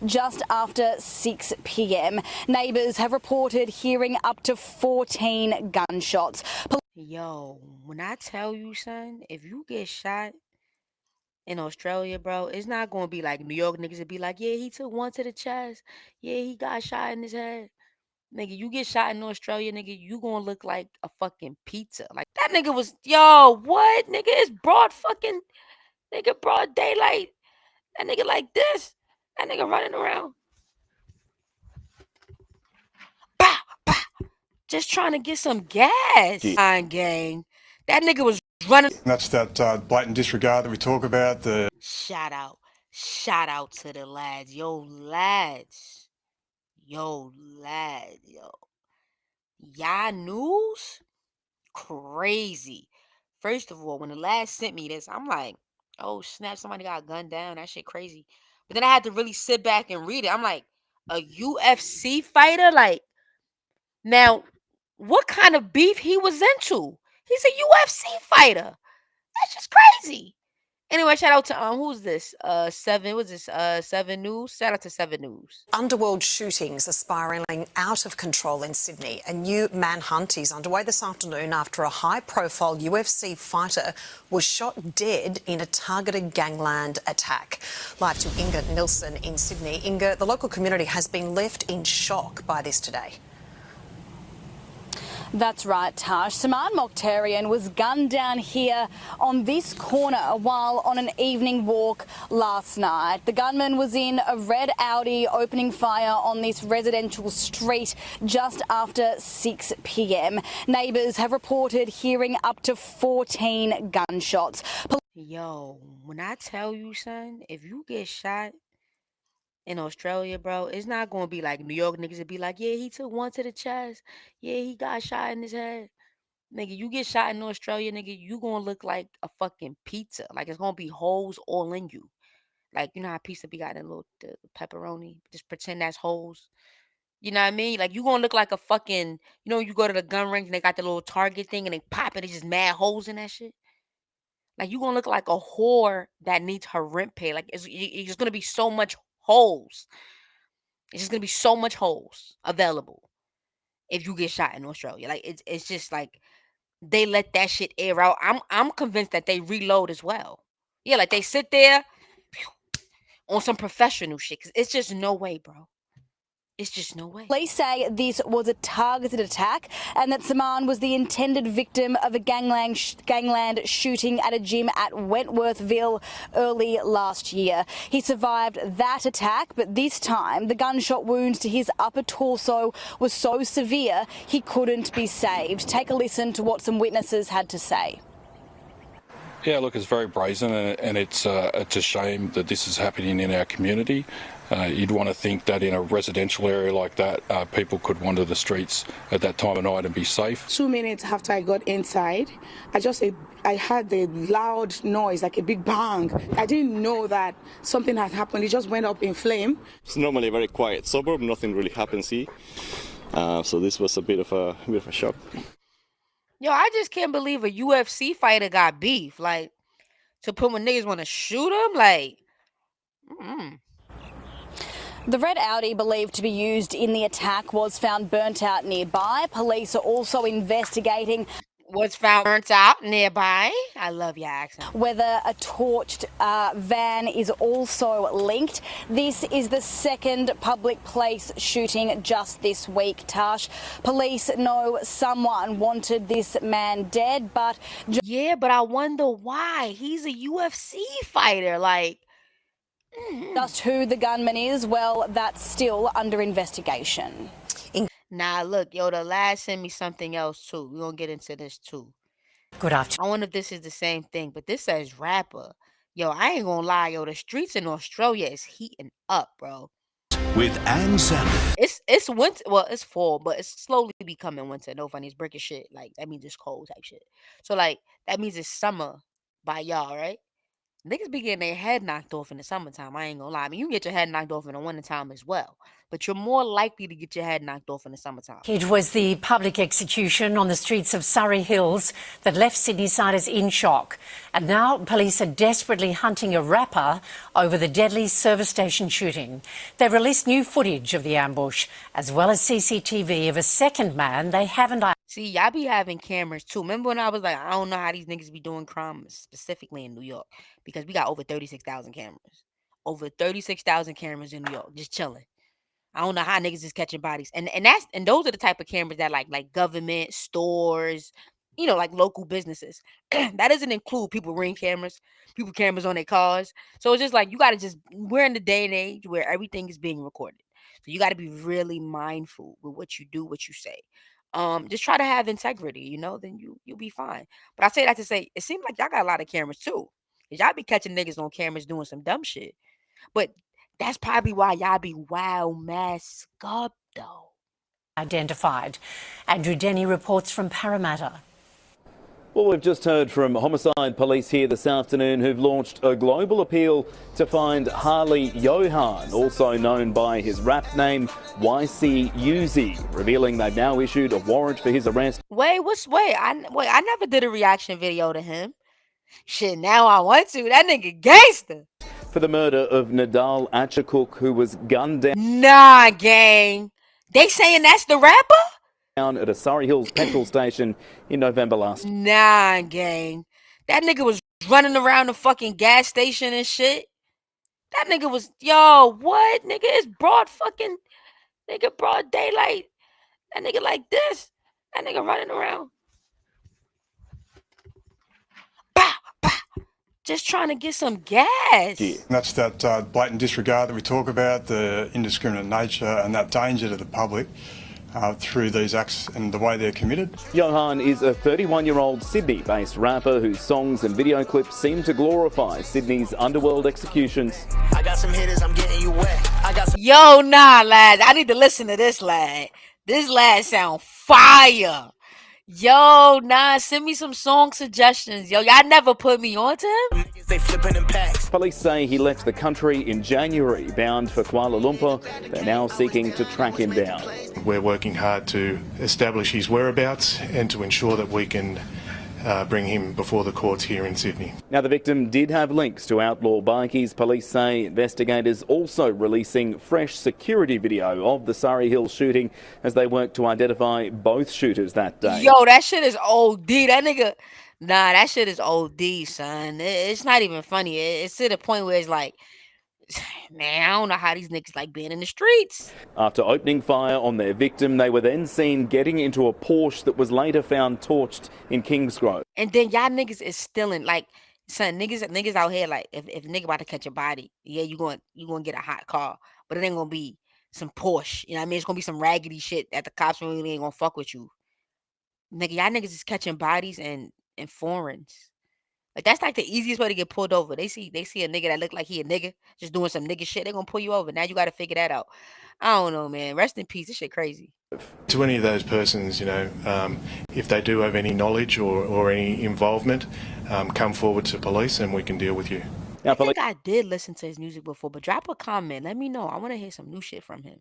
just after 6 p.m. Neighbours have reported hearing up to 14 gunshots. Yo, when I tell you, son, if you get shot in Australia, bro, it's not gonna be like New York niggas. It'd be like, yeah, he took one to the chest. Yeah, he got shot in his head. Nigga, you get shot in Australia, nigga, you gonna look like a fucking pizza. Like that nigga was, yo, what? Nigga, it's broad fucking, nigga, broad daylight. That nigga like this. That nigga running around. Bah, bah, just trying to get some gas. Gang. That nigga was running. That's that blatant disregard that we talk about. Shout out to the lads. Yo, lads. Yo. Y'all news? Crazy. First of all, when the lad sent me this, I'm like, oh snap, somebody got gunned down. That shit crazy. But then I had to really sit back and read it. I'm like, a UFC fighter? Like, now, what kind of beef he was into? He's a UFC fighter. That's just crazy. Anyway, shout out to who's this? Seven News. Shout out to Seven News. Underworld shootings are spiralling out of control in Sydney. A new manhunt is underway this afternoon after a high-profile UFC fighter was shot dead in a targeted gangland attack. Live to Inga Nilsson in Sydney. Inga, the local community has been left in shock by this today. That's right, Tash. Saman Mokhtarian was gunned down here on this corner while on an evening walk last night. The gunman was in a red Audi opening fire on this residential street just after 6 p.m. Neighbours have reported hearing up to 14 gunshots. Yo, when I tell you, son, if you get shot in Australia, bro, it's not gonna be like New York niggas. It'd be like, yeah, he took one to the chest. Yeah, he got shot in his head. Nigga, you get shot in Australia, nigga, you gonna look like a fucking pizza. Like it's gonna be holes all in you. Like, you know how pizza be got that little the pepperoni? Just pretend that's holes. You know what I mean? Like you gonna look like a fucking, you go to the gun range and they got the little target thing and they pop it, it's just mad holes in that shit. Like you gonna look like a whore that needs her rent paid. Like it's gonna be so much holes. It's just gonna be so much holes available if you get shot in Australia. Like it's just like they let that shit air out. I'm convinced that they reload as well. Yeah, like they sit there on some professional shit. Cause it's just no way, bro. It's just no way. Police say this was a targeted attack and that Saman was the intended victim of a gangland shooting at a gym at Wentworthville early last year. He survived that attack, but this time the gunshot wounds to his upper torso was so severe he couldn't be saved. Take a listen to what some witnesses had to say. Yeah, look, it's very brazen, and it's a shame that this is happening in our community. You'd want to think that in a residential area like that, people could wander the streets at that time of night and be safe. 2 minutes after I got inside, I heard the loud noise, like a big bang. I didn't know that something had happened. It just went up in flame. It's normally a very quiet suburb. Nothing really happens here. So this was a bit of a shock. Yo, I just can't believe a UFC fighter got beef. Like, to put when niggas want to shoot him, like, The red Audi believed to be used in the attack was found burnt out nearby. Police are also investigating was found burnt out nearby. I love your accent. Whether a torched van is also linked. This is the second public place shooting just this week, Tash. Police know someone wanted this man dead, but... Yeah, but I wonder why. He's a UFC fighter, like... Just who the gunman is, well, that's still under investigation. Nah, look, yo, the lad sent me something else, too. We're gonna get into this, too. Good afternoon. I wonder if this is the same thing, but this says rapper. Yo, I ain't gonna lie, yo, the streets in Australia is heating up, bro. With Ann Sanders. It's winter, well, it's fall, but it's slowly becoming winter. No funny, it's breaking shit. Like, that means it's cold type shit. So, like, that means it's summer by y'all, right? Niggas be getting their head knocked off in the summertime. I ain't gonna lie. I mean, you can get your head knocked off in the wintertime as well, but you're more likely to get your head knocked off in the summertime. It was the public execution on the streets of Surrey Hills that left Sydney-siders in shock. And now police are desperately hunting a rapper over the deadly service station shooting. They released new footage of the ambush, as well as CCTV of a second man they haven't. See, y'all be having cameras too. Remember when I was like, I don't know how these niggas be doing crime specifically in New York, because we got over 36,000 cameras. Over 36,000 cameras in New York, just chilling. I don't know how niggas is catching bodies. And those are the type of cameras that like government, stores, you know, like local businesses. That doesn't include people ring cameras, people cameras on their cars. So it's just like we're in the day and age where everything is being recorded. So you got to be really mindful with what you do, what you say. Just try to have integrity, you know, then you'll be fine. But I say that to say it seems like y'all got a lot of cameras too. Cause y'all be catching niggas on cameras doing some dumb shit. But that's probably why y'all be wild mask up though. Identified. Andrew Denny reports from Parramatta. Well, we've just heard from homicide police here this afternoon who've launched a global appeal to find Harley Johan, also known by his rap name YC Uzi, revealing they've now issued a warrant for his arrest. Wait, I never did a reaction video to him. Shit, now I want to. That nigga gangster. For the murder of Nadal Achakuk, who was gunned down. Nah, gang. They saying that's the rapper? At a Surrey Hills petrol station in November last. Nah, gang. That nigga was running around the fucking gas station and shit. That nigga was, yo, what? Nigga, it's broad daylight. That nigga like this. That nigga running around. Bah, bah. Just trying to get some gas. And that's that blatant disregard that we talk about, the indiscriminate nature and that danger to the public through these acts and the way they're committed. Johan is a 31-year-old Sydney-based rapper whose songs and video clips seem to glorify Sydney's underworld executions. I got some hitters, I'm getting you wet. Yo, nah, lad. I need to listen to this lad. This lad sound fire. Yo, nah, send me some song suggestions. Yo, y'all never put me on to him? They flipping in packs. Police say he left the country in January, bound for Kuala Lumpur. They're now seeking to track him down. We're working hard to establish his whereabouts and to ensure that we can bring him before the courts here in Sydney. Now, the victim did have links to outlaw bikies. Police say investigators also releasing fresh security video of the Surrey Hills shooting as they work to identify both shooters that day. Yo, that shit is OD. That nigga, nah, that shit is OD, son. It's not even funny. It's to the point where it's like, man, I don't know how these niggas like being in the streets. After opening fire on their victim, they were then seen getting into a Porsche that was later found torched in Kingsgrove. And then y'all niggas is stealing, like, son, niggas out here, like, if a nigga about to catch a body, yeah, you gonna get a hot car, but it ain't gonna be some Porsche. You know what I mean? It's gonna be some raggedy shit that the cops really ain't gonna fuck with you. Nigga, y'all niggas is catching bodies and foreigns. Like, that's like the easiest way to get pulled over. They see a nigga that look like he a nigga just doing some nigga shit. They gonna pull you over. Now you got to figure that out. I don't know, man. Rest in peace. This shit crazy. To any of those persons, you know, if they do have any knowledge or any involvement, come forward to police and we can deal with you. Now, I think I did listen to his music before, but drop a comment. Let me know. I want to hear some new shit from him.